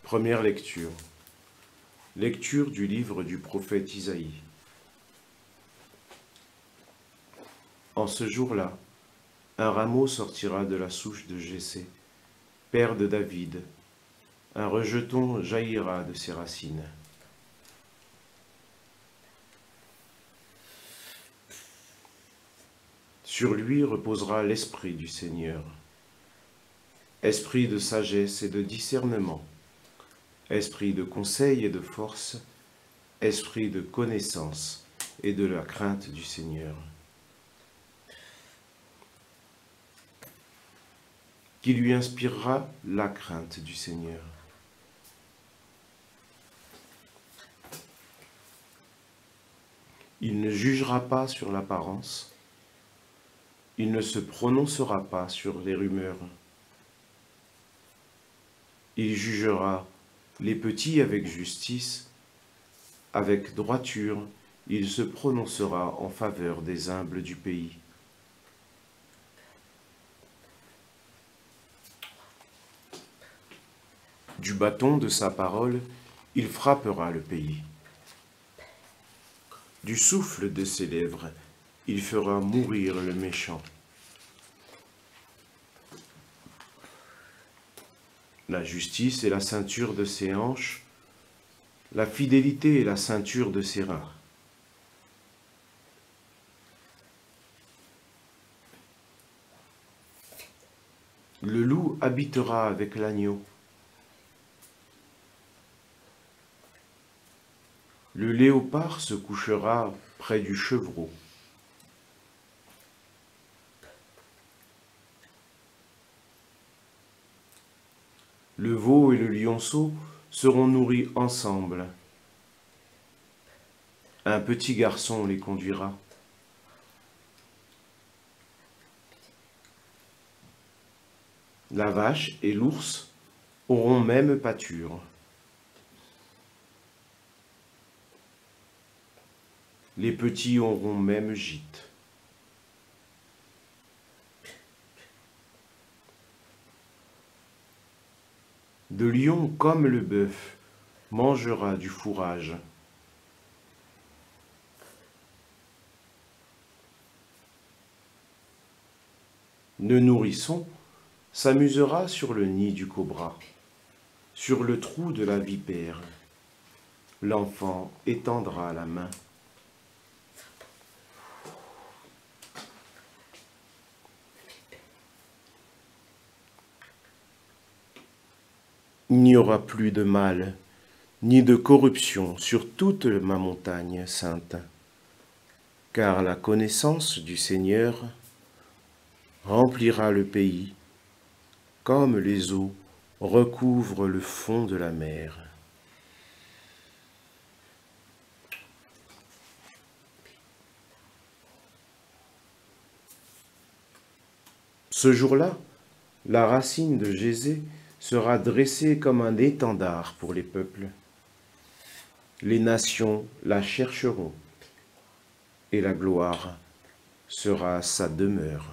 Première lecture. Lecture du livre du prophète Isaïe. En ce jour-là, un rameau sortira de la souche de Jessé, père de David. Un rejeton jaillira de ses racines. Sur lui reposera l'esprit du Seigneur, esprit de sagesse et de discernement, esprit de conseil et de force, esprit de connaissance et de la crainte du Seigneur. Qui lui inspirera la crainte du Seigneur. Il ne jugera pas sur l'apparence, il ne se prononcera pas sur les rumeurs. Il jugera les petits avec justice, avec droiture, il se prononcera en faveur des humbles du pays. Du bâton de sa parole, il frappera le pays. Du souffle de ses lèvres, il fera mourir le méchant. La justice est la ceinture de ses hanches, la fidélité est la ceinture de ses reins. Le loup habitera avec l'agneau. Le léopard se couchera près du chevreau. Le veau et le lionceau seront nourris ensemble. Un petit garçon les conduira. La vache et l'ours auront même pâture. Les petits auront même gîte. De lion comme le bœuf mangera du fourrage. Le nourrisson s'amusera sur le nid du cobra, sur le trou de la vipère. L'enfant étendra la main. Il n'y aura plus de mal, ni de corruption sur toute ma montagne sainte, car la connaissance du Seigneur remplira le pays, comme les eaux recouvrent le fond de la mer. Ce jour-là, la racine de Jésé sera dressée comme un étendard pour les peuples. Les nations la chercheront, et la gloire sera sa demeure.